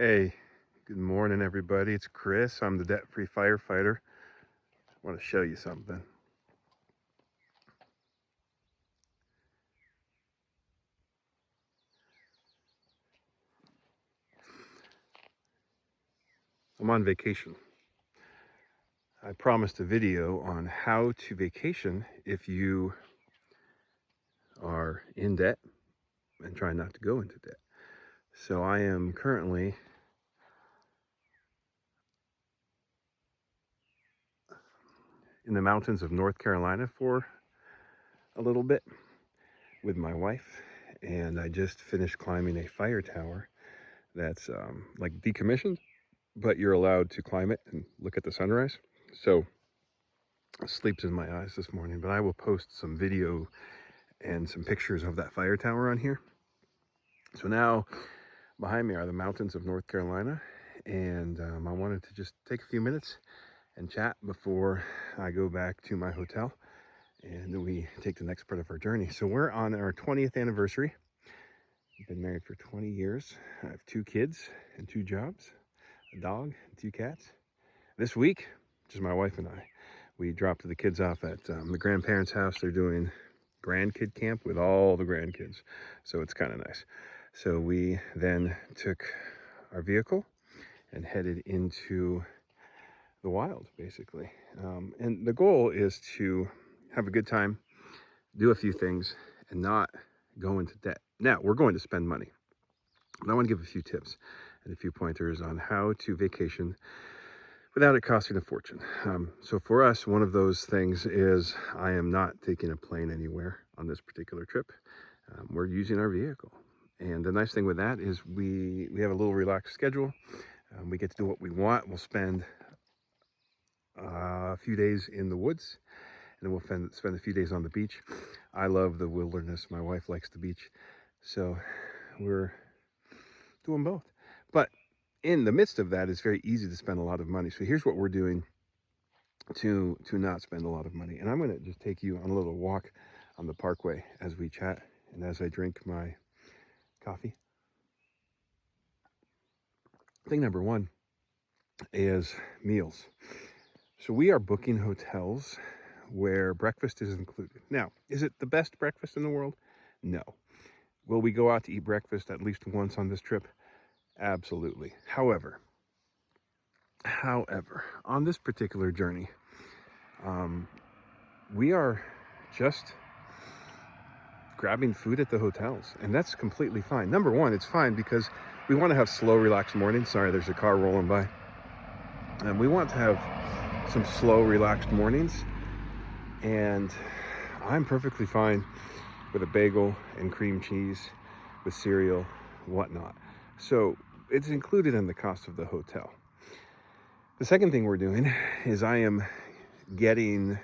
Hey, good morning, everybody. It's Chris. I'm the debt-free firefighter. I want to show you something. I'm on vacation. I promised a video on how to vacation if you are in debt and trying not to go into debt. So I am currently in the mountains of North Carolina for a little bit with my wife, and I just finished climbing a fire tower that's like decommissioned, but you're allowed to climb it and look at the sunrise. So sleep's in my eyes this morning, but I will post some video and some pictures of that fire tower on here. So now behind me are the mountains of North Carolina, and I wanted to just take a few minutes and chat before I go back to my hotel and we take the next part of our journey. So we're on our 20th anniversary. I've been married for 20 years. I have 2 kids and 2 jobs, a dog and 2 cats. This week, just my wife and I, we dropped the kids off at the grandparents' house. They're doing grandkid camp with all the grandkids, so it's kind of nice. So we then took our vehicle and headed into the wild, basically. And the goal is to have a good time, do a few things, and not go into debt. Now, we're going to spend money, but I want to give a few tips and a few pointers on how to vacation without it costing a fortune. So for us, one of those things is I am not taking a plane anywhere on this particular trip. We're using our vehicle. And the nice thing with that is we have a little relaxed schedule. We get to do what we want. We'll spend a few days in the woods, and then we'll spend a few days on the beach. I love the wilderness. My wife likes the beach. So we're doing both. But in the midst of that, it's very easy to spend a lot of money. So here's what we're doing to not spend a lot of money. And I'm going to just take you on a little walk on the parkway as we chat and as I drink my coffee. Thing number 1 is meals. So we are booking hotels where breakfast is included. Now, is it the best breakfast in the world? No. Will we go out to eat breakfast at least once on this trip? Absolutely. However, on this particular journey, we are just grabbing food at the hotels, and that's completely fine. Number 1, it's fine because we want to have slow, relaxed mornings. Sorry, there's a car rolling by. And we want to have some slow, relaxed mornings, and I'm perfectly fine with a bagel and cream cheese with cereal, whatnot. So it's included in the cost of the hotel. The second thing we're doing is I am getting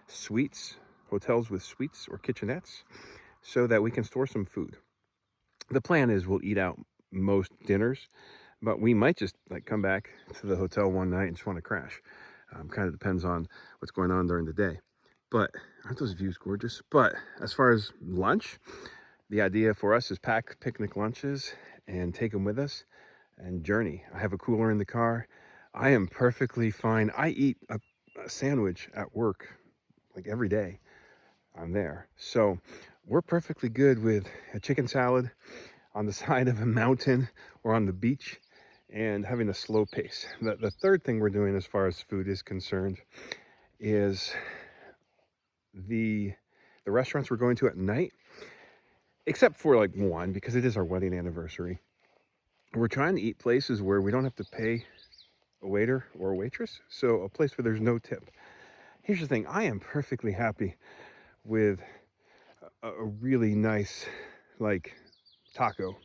suites, hotels with suites or kitchenettes, so that we can store some food. The plan is we'll eat out most dinners, but we might just come back to the hotel one night and just want to crash. Kind of depends on what's going on during the day. But aren't those views gorgeous? But as far as lunch, the idea for us is pack picnic lunches and take them with us and journey. I have a cooler in the car. I am perfectly fine. I eat a sandwich at work like every day I'm there. So we're perfectly good with a chicken salad on the side of a mountain or on the beach and having a slow pace. The third thing we're doing as far as food is concerned is the restaurants we're going to at night, except for like one, because it is our wedding anniversary. We're trying to eat places where we don't have to pay a waiter or a waitress, so a place where there's no tip. Here's the thing, I am perfectly happy with a really nice taco.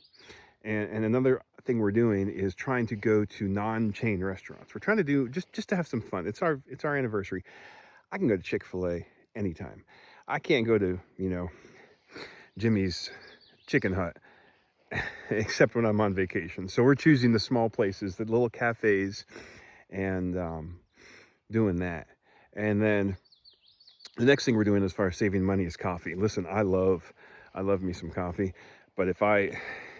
And another thing we're doing is trying to go to non-chain restaurants. We're trying to do just to have some fun. It's our anniversary. I can go to Chick-fil-A anytime. I can't go to, Jimmy's Chicken Hut except when I'm on vacation. So we're choosing the small places, the little cafes, and doing that. And then the next thing we're doing as far as saving money is coffee. Listen, I love me some coffee, but if I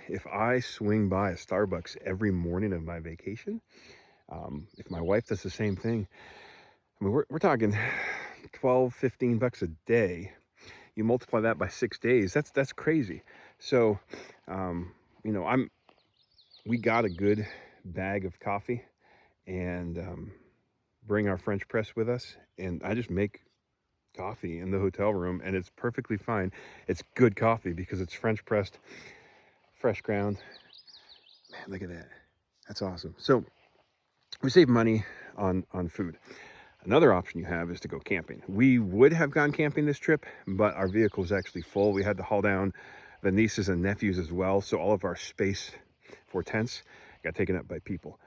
if I swing by a Starbucks every morning of my vacation, if my wife does the same thing, I mean, we're talking 12, 15 bucks a day. You multiply that by 6 days, that's crazy. So, you know, we got a good bag of coffee, and bring our French press with us, and I just make coffee in the hotel room, and it's perfectly fine. It's good coffee because it's French pressed, fresh ground. Man, look at that. That's awesome. So we save money on food. Another option you have is to go camping. We would have gone camping this trip, but our vehicle is actually full. We had to haul down the nieces and nephews as well, so all of our space for tents got taken up by people,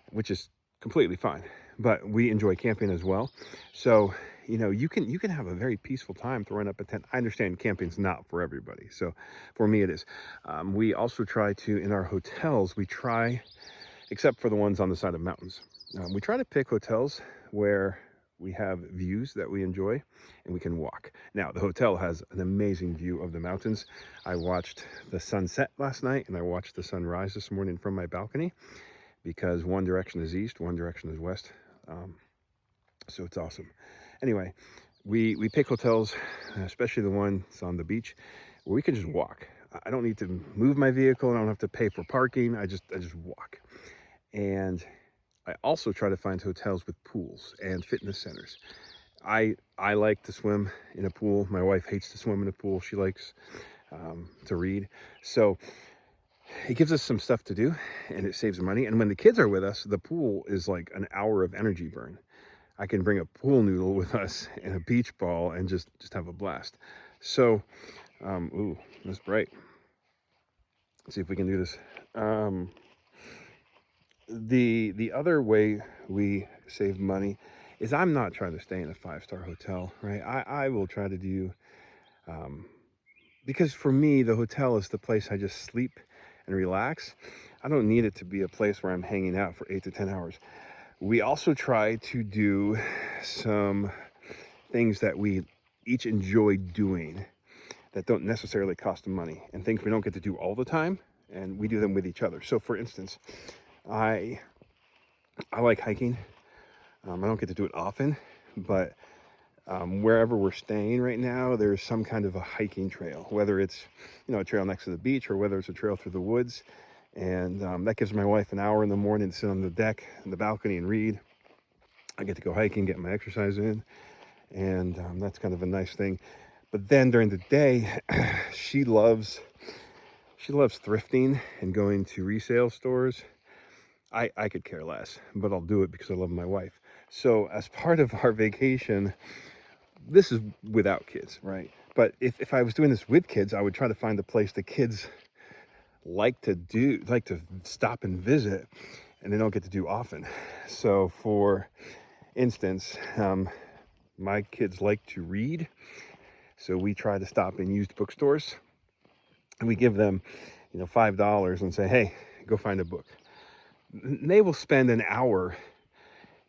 which is completely fine. But we enjoy camping as well. So, you know, you can have a very peaceful time throwing up a tent. I understand camping's not for everybody. So for me it is. We also try to, in our hotels, except for the ones on the side of mountains, we try to pick hotels where we have views that we enjoy and we can walk. Now, the hotel has an amazing view of the mountains. I watched the sunset last night and I watched the sunrise this morning from my balcony, because one direction is east, one direction is west. So it's awesome. Anyway, we pick hotels, especially the ones on the beach, where we can just walk. I don't need to move my vehicle. I don't have to pay for parking. I just walk. And I also try to find hotels with pools and fitness centers. I like to swim in a pool. My wife hates to swim in a pool. She likes to read. So it gives us some stuff to do, and it saves money. And when the kids are with us, the pool is like an hour of energy burn. I can bring a pool noodle with us and a beach ball and just have a blast. So, ooh, that's bright. Let's see if we can do this. The other way we save money is I'm not trying to stay in a 5-star hotel, right? I will try to do, because for me, the hotel is the place I just sleep and relax. I don't need it to be a place where I'm hanging out for 8 to 10 hours. We also try to do some things that we each enjoy doing that don't necessarily cost money, and things we don't get to do all the time, and we do them with each other. So for instance, I like hiking. I don't get to do it often, but wherever we're staying right now, there's some kind of a hiking trail, whether it's, you know, a trail next to the beach or whether it's a trail through the woods. And that gives my wife an hour in the morning to sit on the deck and the balcony and read. I get to go hiking, get my exercise in, and that's kind of a nice thing. But then during the day, she loves thrifting and going to resale stores. I could care less, but I'll do it because I love my wife. So as part of our vacation, this is without kids, right? But if I was doing this with kids, I would try to find a place the kids like to stop and visit, and they don't get to do often. So for instance, my kids like to read, so we try to stop in used bookstores, and we give them, you know, $5 and say, hey, go find a book. They will spend an hour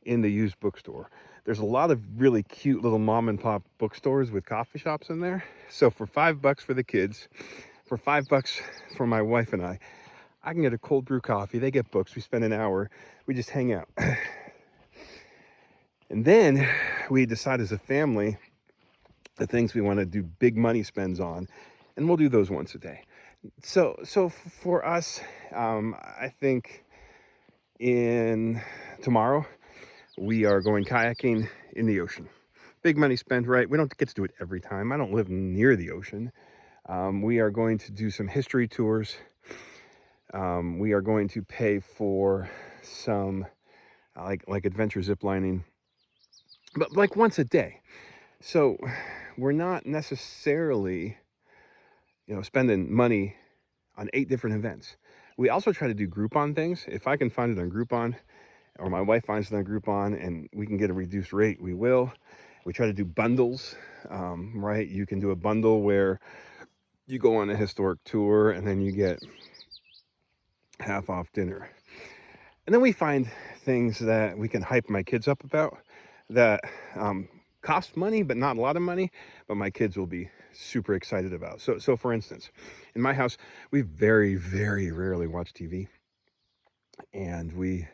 in the used bookstore. There's a lot of really cute little mom and pop bookstores with coffee shops in there. So for $5 for the kids, for $5 for my wife and I can get a cold brew coffee. They get books. We spend an hour. We just hang out. And then we decide as a family the things we want to do big money spends on, and we'll do those once a day. So for us, I think in tomorrow we are going kayaking in the ocean. Big money spent, right? We don't get to do it every time. I don't live near the ocean. We are going to do some history tours. We are going to pay for some like adventure zip lining, but like once a day. So we're not necessarily, you know, spending money on 8 different events. We also try to do Groupon things. If I can find it on Groupon, or my wife finds it on Groupon, and we can get a reduced rate, we will. We try to do bundles, right? You can do a bundle where you go on a historic tour and then you get half off dinner. And then we find things that we can hype my kids up about that cost money, but not a lot of money, but my kids will be super excited about. So for instance, in my house, we very, very rarely watch TV, and we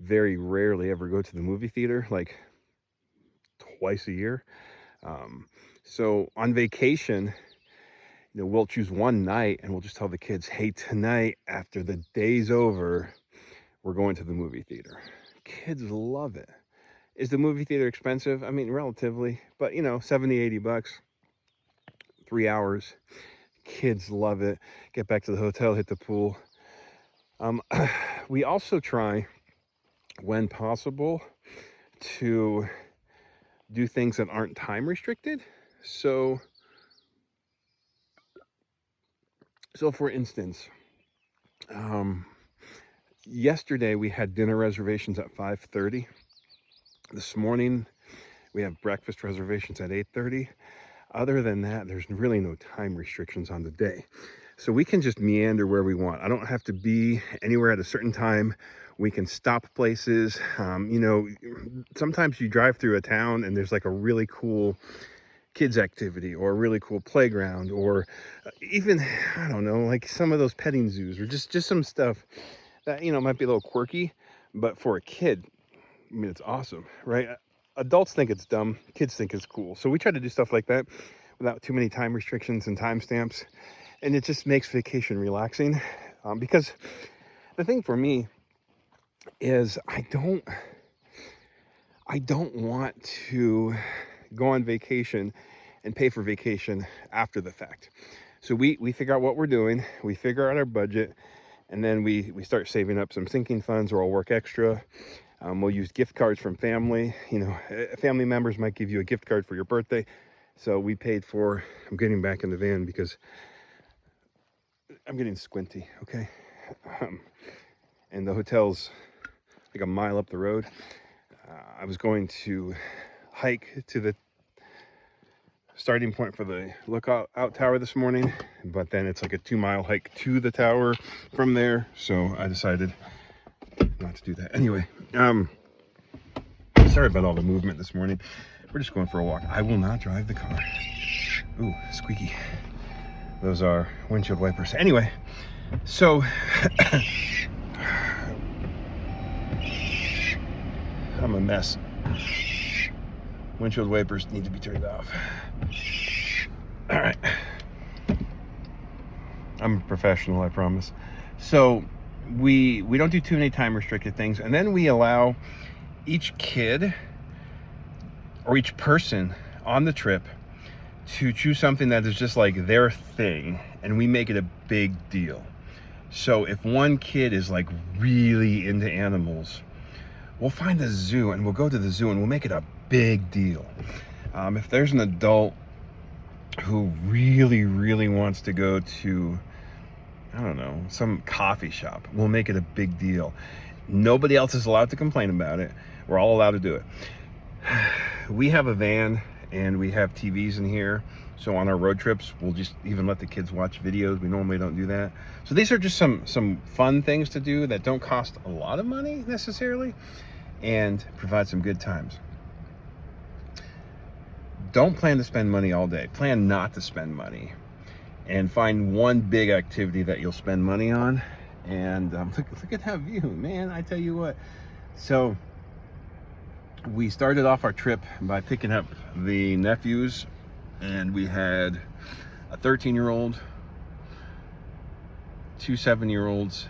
very rarely ever go to the movie theater, like twice a year. So on vacation, we'll choose one night and we'll just tell the kids, hey, tonight after the day's over, we're going to the movie theater. Kids love it. Is the movie theater expensive? I mean, relatively, but 70, 80 bucks, 3 hours. Kids love it. Get back to the hotel, hit the pool. We also try, when possible, to do things that aren't time restricted. So for instance, yesterday we had dinner reservations at 5:30. This morning we have breakfast reservations at 8:30. Other than that, there's really no time restrictions on the day. So we can just meander where we want. I don't have to be anywhere at a certain time. We can stop places. Sometimes you drive through a town and there's like a really cool kids activity or a really cool playground, or even, I don't know, like some of those petting zoos, or just some stuff that, might be a little quirky, but for a kid, I mean, it's awesome, right? Adults think it's dumb, kids think it's cool. So we try to do stuff like that without too many time restrictions and timestamps, and it just makes vacation relaxing. Because the thing for me is I don't want to go on vacation and pay for vacation after the fact. So we figure out what we're doing, we figure out our budget, and then we start saving up some sinking funds, or I'll work extra. We'll use gift cards from family. Family members might give you a gift card for your birthday. So we paid for, I'm getting back in the van because I'm getting squinty, okay? And the hotel's like a mile up the road. I was going to hike to the starting point for the lookout tower this morning, but then it's like a 2-mile hike to the tower from there. So I decided not to do that. Anyway, sorry about all the movement this morning. We're just going for a walk. I will not drive the car. Ooh, squeaky. Those are windshield wipers. Anyway, so I'm a mess. Windshield wipers need to be turned off. All right. I'm a professional, I promise. So we don't do too many time restricted things, and then we allow each kid or each person on the trip to choose something that is just like their thing, and we make it a big deal. So if one kid is like really into animals, we'll find a zoo and we'll go to the zoo and we'll make it a big deal. If there's an adult who really, really wants to go to, I don't know, some coffee shop, we'll make it a big deal. Nobody else is allowed to complain about it. We're all allowed to do it. We have a van and we have TVs in here. So on our road trips, we'll just even let the kids watch videos. We normally don't do that. So these are just some fun things to do that don't cost a lot of money necessarily, and provide some good times. Don't plan to spend money all day. Plan not to spend money, and find one big activity that you'll spend money on. And look at that view, man, I tell you what. So we started off our trip by picking up the nephews, and we had a 13-year-old, 2 7-year-olds,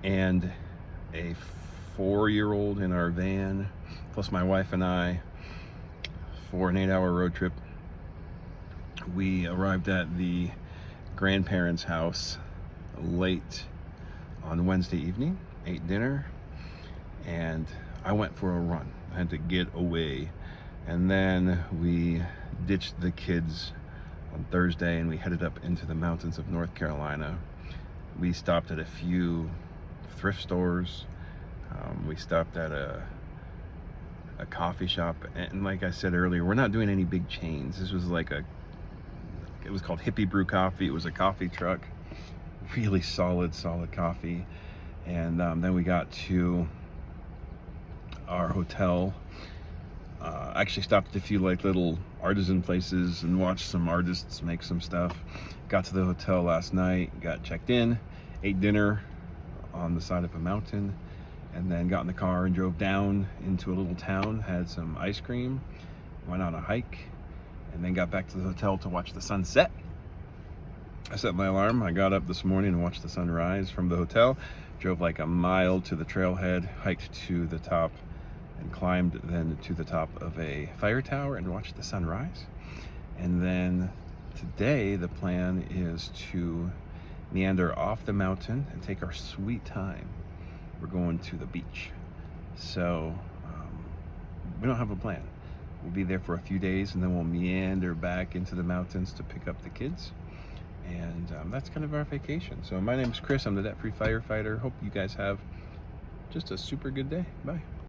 and a 4-year-old in our van, plus my wife and I, for an 8-hour road trip. We arrived at the grandparents' house late on Wednesday evening, ate dinner, and I went for a run. I had to get away. And then we ditched the kids on Thursday and we headed up into the mountains of North Carolina. We stopped at a few thrift stores. We stopped at a coffee shop. And like I said earlier, we're not doing any big chains. This was like it was called Hippie Brew Coffee. It was a coffee truck. Really solid coffee. And then we got to our hotel Actually stopped at a few like little artisan places and watched some artists make some stuff. Got to the hotel last night, got checked in, ate dinner on the side of a mountain, and then got in the car and drove down into a little town, had some ice cream, went on a hike, and then got back to the hotel to watch the sunset. I set my alarm. I got up this morning and watched the sunrise from the hotel, drove like a mile to the trailhead, hiked to the top, and climbed then to the top of a fire tower and watched the sunrise. And then today the plan is to meander off the mountain and take our sweet time. We're going to the beach. So we don't have a plan. We'll be there for a few days and then we'll meander back into the mountains to pick up the kids. And that's kind of our vacation. So my name is Chris. I'm the debt-free firefighter. Hope you guys have just a super good day. Bye.